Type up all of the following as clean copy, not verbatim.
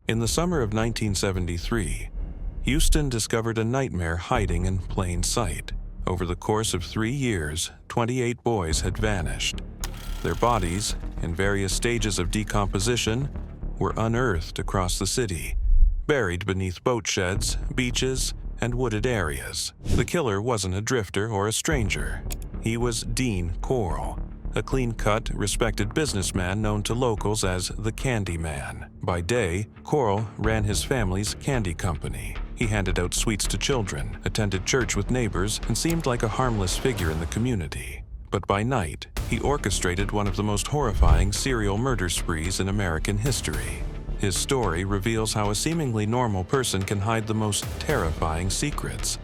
In the summer of 1973, Houston discovered a nightmare hiding in plain sight. Over the course of 3 years, 28 boys had vanished. Their bodies, in various stages of decomposition, were unearthed across the city, buried beneath boat sheds, beaches, and wooded areas. The killer wasn't a drifter or a stranger. He was Dean Corll, a clean-cut, respected businessman known to locals as the Candy Man. By day, Corll ran his family's candy company. He handed out sweets to children, attended church with neighbors, and seemed like a harmless figure in the community. But by night, he orchestrated one of the most horrifying serial murder sprees in American history. His story reveals how a seemingly normal person can hide the most terrifying secrets,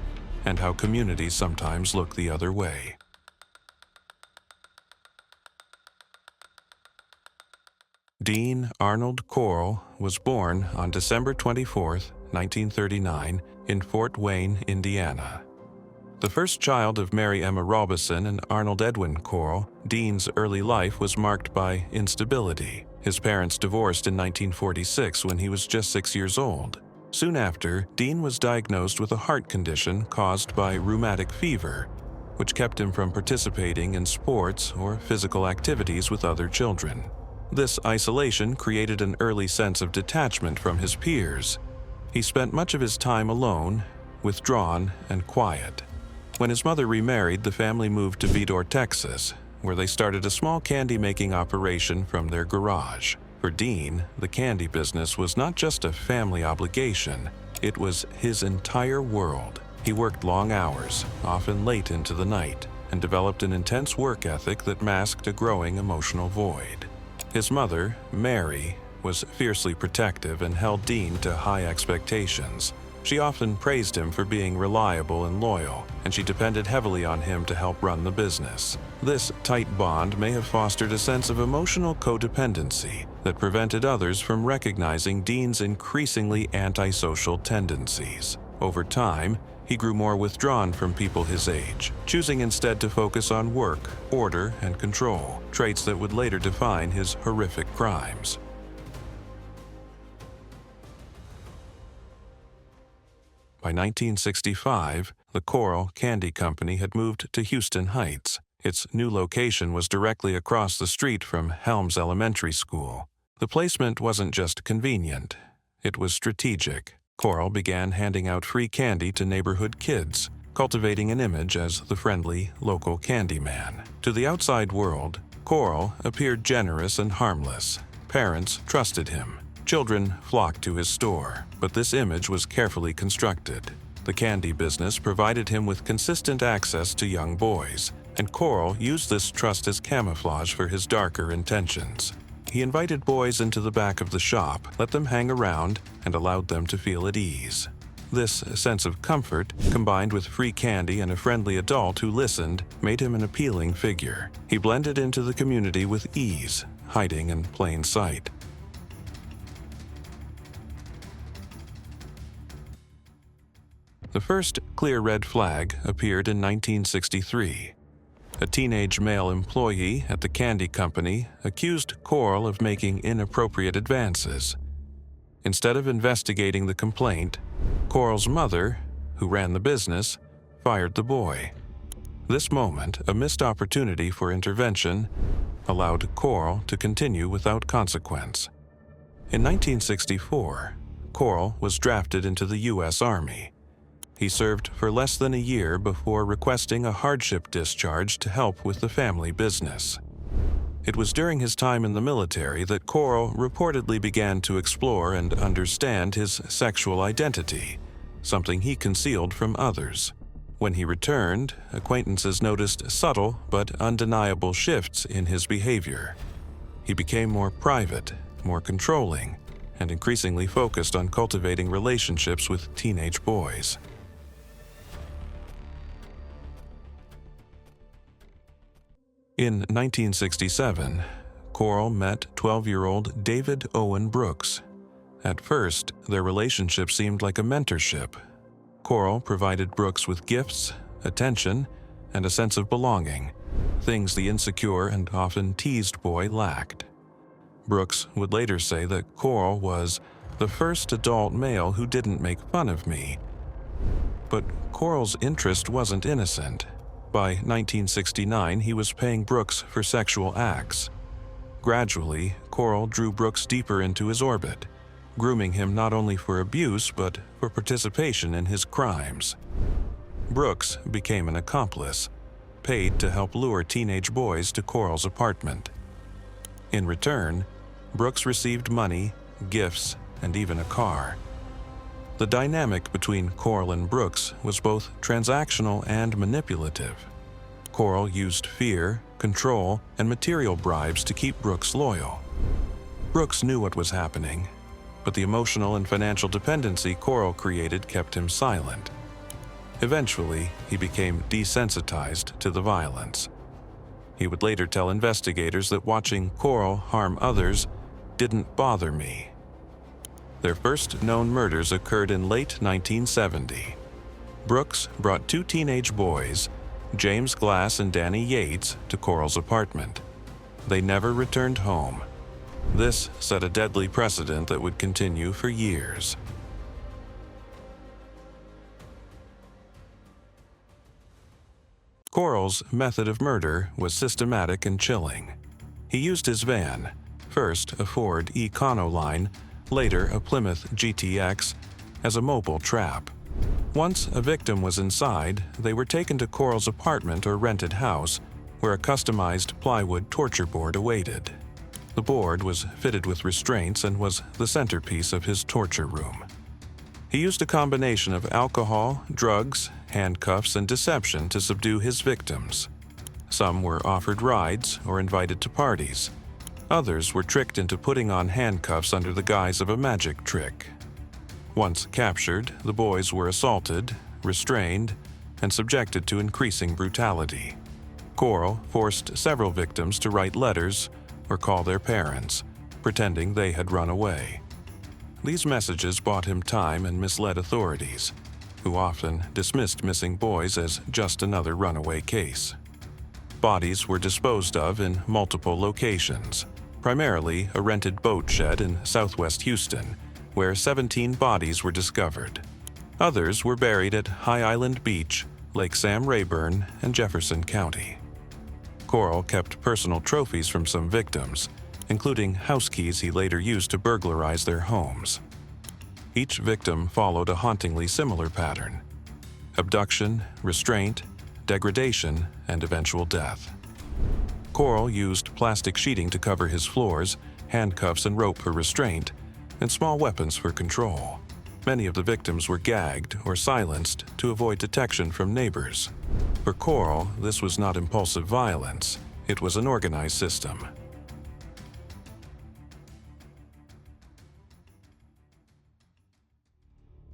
and how communities sometimes look the other way. Dean Arnold Corll was born on December 24, 1939, in Fort Wayne, Indiana. The first child of Mary Emma Robison and Arnold Edwin Corll, Dean's early life was marked by instability. His parents divorced in 1946 when he was just 6 years old. Soon after, Dean was diagnosed with a heart condition caused by rheumatic fever, which kept him from participating in sports or physical activities with other children. This isolation created an early sense of detachment from his peers. He spent much of his time alone, withdrawn, and quiet. When his mother remarried, the family moved to Vidor, Texas, where they started a small candy-making operation from their garage. For Dean, the candy business was not just a family obligation, it was his entire world. He worked long hours, often late into the night, and developed an intense work ethic that masked a growing emotional void. His mother, Mary, was fiercely protective and held Dean to high expectations. She often praised him for being reliable and loyal, and she depended heavily on him to help run the business. This tight bond may have fostered a sense of emotional codependency that prevented others from recognizing Dean's increasingly antisocial tendencies. Over time, he grew more withdrawn from people his age, choosing instead to focus on work, order, and control, traits that would later define his horrific crimes. By 1965, the Corll Candy Company had moved to Houston Heights. Its new location was directly across the street from Helms Elementary School. The placement wasn't just convenient, it was strategic. Corll began handing out free candy to neighborhood kids, cultivating an image as the friendly, local candy man. To the outside world, Corll appeared generous and harmless. Parents trusted him. Children flocked to his store, but this image was carefully constructed. The candy business provided him with consistent access to young boys, and Corll used this trust as camouflage for his darker intentions. He invited boys into the back of the shop, let them hang around, and allowed them to feel at ease. This sense of comfort, combined with free candy and a friendly adult who listened, made him an appealing figure. He blended into the community with ease, hiding in plain sight. The first clear red flag appeared in 1963. A teenage male employee at the candy company accused Corll of making inappropriate advances. Instead of investigating the complaint, Corll's mother, who ran the business, fired the boy. This moment, a missed opportunity for intervention, allowed Corll to continue without consequence. In 1964, Corll was drafted into the U.S. Army. He served for less than a year before requesting a hardship discharge to help with the family business. It was during his time in the military that Corll reportedly began to explore and understand his sexual identity, something he concealed from others. When he returned, acquaintances noticed subtle but undeniable shifts in his behavior. He became more private, more controlling, and increasingly focused on cultivating relationships with teenage boys. In 1967, Corll met 12-year-old David Owen Brooks. At first, their relationship seemed like a mentorship. Corll provided Brooks with gifts, attention, and a sense of belonging, things the insecure and often teased boy lacked. Brooks would later say that Corll was the first adult male who didn't make fun of me. But Corll's interest wasn't innocent. By 1969, he was paying Brooks for sexual acts. Gradually, Corll drew Brooks deeper into his orbit, grooming him not only for abuse but for participation in his crimes. Brooks became an accomplice, paid to help lure teenage boys to Corll's apartment. In return, Brooks received money, gifts, and even a car. The dynamic between Corll and Brooks was both transactional and manipulative. Corll used fear, control, and material bribes to keep Brooks loyal. Brooks knew what was happening, but the emotional and financial dependency Corll created kept him silent. Eventually, he became desensitized to the violence. He would later tell investigators that watching Corll harm others didn't bother me. Their first known murders occurred in late 1970. Brooks brought two teenage boys, James Glass and Danny Yates, to Corll's apartment. They never returned home. This set a deadly precedent that would continue for years. Corll's method of murder was systematic and chilling. He used his van, first a Ford Econoline, later a Plymouth GTX, as a mobile trap. Once a victim was inside, they were taken to Corll's apartment or rented house, where a customized plywood torture board awaited. The board was fitted with restraints and was the centerpiece of his torture room. He used a combination of alcohol, drugs, handcuffs, and deception to subdue his victims. Some were offered rides or invited to parties. Others were tricked into putting on handcuffs under the guise of a magic trick. Once captured, the boys were assaulted, restrained, and subjected to increasing brutality. Corll forced several victims to write letters or call their parents, pretending they had run away. These messages bought him time and misled authorities, who often dismissed missing boys as just another runaway case. Bodies were disposed of in multiple locations, primarily a rented boat shed in southwest Houston, where 17 bodies were discovered. Others were buried at High Island Beach, Lake Sam Rayburn, and Jefferson County. Corll kept personal trophies from some victims, including house keys he later used to burglarize their homes. Each victim followed a hauntingly similar pattern: abduction, restraint, degradation, and eventual death. Corll used plastic sheeting to cover his floors, handcuffs and rope for restraint, and small weapons for control. Many of the victims were gagged or silenced to avoid detection from neighbors. For Corll, this was not impulsive violence, it was an organized system.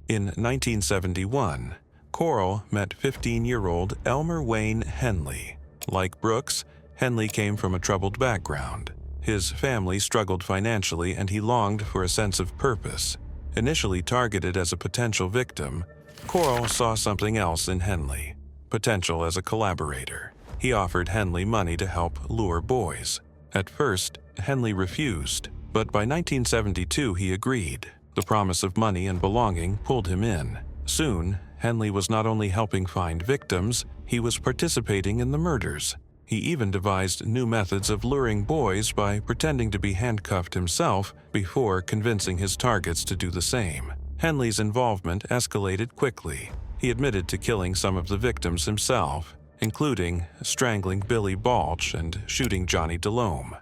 In 1971, Corll met 15-year-old Elmer Wayne Henley. Like Brooks, Henley came from a troubled background. His family struggled financially and he longed for a sense of purpose. Initially targeted as a potential victim, Corll saw something else in Henley: potential as a collaborator. He offered Henley money to help lure boys. At first, Henley refused, but by 1972 he agreed. The promise of money and belonging pulled him in. Soon, Henley was not only helping find victims, he was participating in the murders. He even devised new methods of luring boys by pretending to be handcuffed himself before convincing his targets to do the same. Henley's involvement escalated quickly. He admitted to killing some of the victims himself, including strangling Billy Balch and shooting Johnny Delhomme.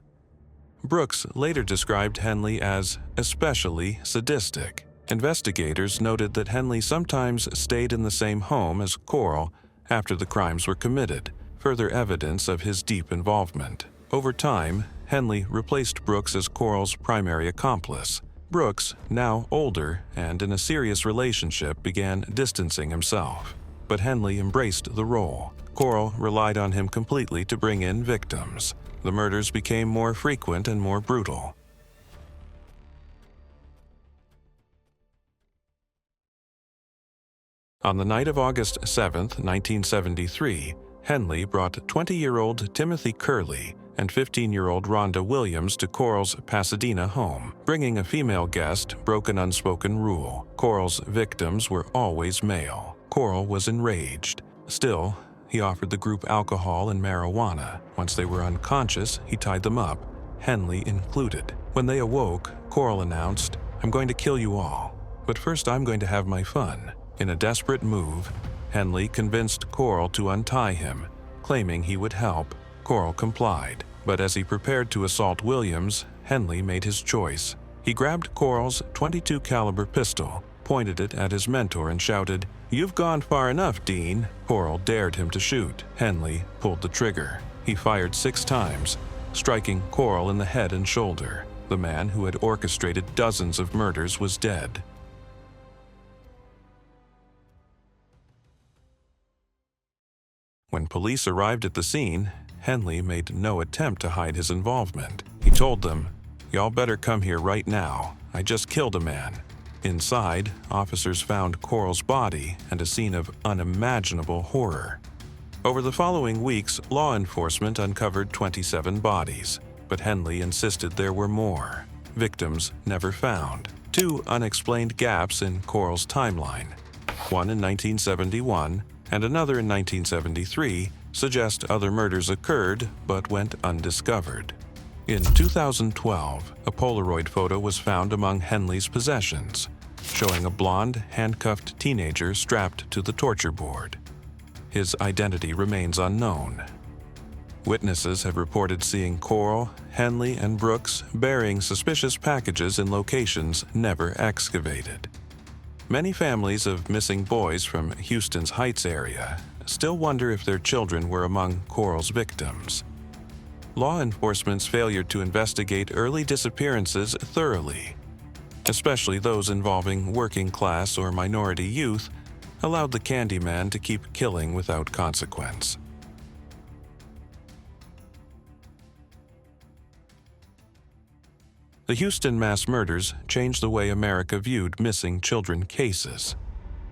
Brooks later described Henley as especially sadistic. Investigators noted that Henley sometimes stayed in the same home as Corll after the crimes were committed, further evidence of his deep involvement. Over time, Henley replaced Brooks as Corll's primary accomplice. Brooks, now older and in a serious relationship, began distancing himself. But Henley embraced the role. Corll relied on him completely to bring in victims. The murders became more frequent and more brutal. On the night of August 7, 1973, Henley brought 20-year-old Timothy Curley and 15-year-old Rhonda Williams to Corll's Pasadena home. Bringing a female guest broke an unspoken rule. Corll's victims were always male. Corll was enraged. Still, he offered the group alcohol and marijuana. Once they were unconscious, he tied them up, Henley included. When they awoke, Corll announced, "I'm going to kill you all, but first I'm going to have my fun." In a desperate move, Henley convinced Corll to untie him, claiming he would help. Corll complied, but as he prepared to assault Williams, Henley made his choice. He grabbed Corll's .22 caliber pistol, pointed it at his mentor and shouted, "You've gone far enough, Dean." Corll dared him to shoot. Henley pulled the trigger. He fired 6 times, striking Corll in the head and shoulder. The man who had orchestrated dozens of murders was dead. When police arrived at the scene, Henley made no attempt to hide his involvement. He told them, "Y'all better come here right now. I just killed a man." Inside, officers found Corll's body and a scene of unimaginable horror. Over the following weeks, law enforcement uncovered 27 bodies, but Henley insisted there were more. Victims never found. 2 unexplained gaps in Corll's timeline, one in 1971 and another in 1973, suggest other murders occurred but went undiscovered. In 2012, a Polaroid photo was found among Henley's possessions, showing a blonde, handcuffed teenager strapped to the torture board. His identity remains unknown. Witnesses have reported seeing Corll, Henley, and Brooks burying suspicious packages in locations never excavated. Many families of missing boys from Houston's Heights area still wonder if their children were among Corll's victims. Law enforcement's failure to investigate early disappearances thoroughly, especially those involving working-class or minority youth, allowed the Candyman to keep killing without consequence. The Houston mass murders changed the way America viewed missing children cases.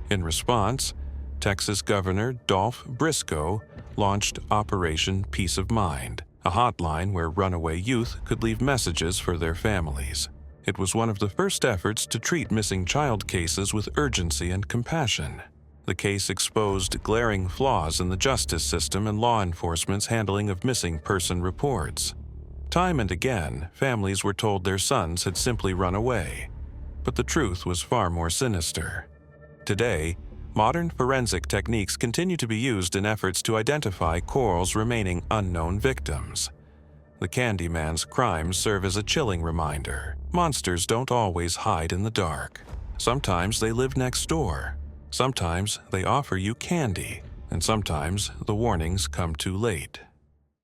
In response, Texas Governor Dolph Briscoe launched Operation Peace of Mind, a hotline where runaway youth could leave messages for their families. It was one of the first efforts to treat missing child cases with urgency and compassion. The case exposed glaring flaws in the justice system and law enforcement's handling of missing person reports. Time and again, families were told their sons had simply run away, but the truth was far more sinister. Today, modern forensic techniques continue to be used in efforts to identify Corll's remaining unknown victims. The Candyman's crimes serve as a chilling reminder. Monsters don't always hide in the dark. Sometimes they live next door. Sometimes they offer you candy, and sometimes the warnings come too late.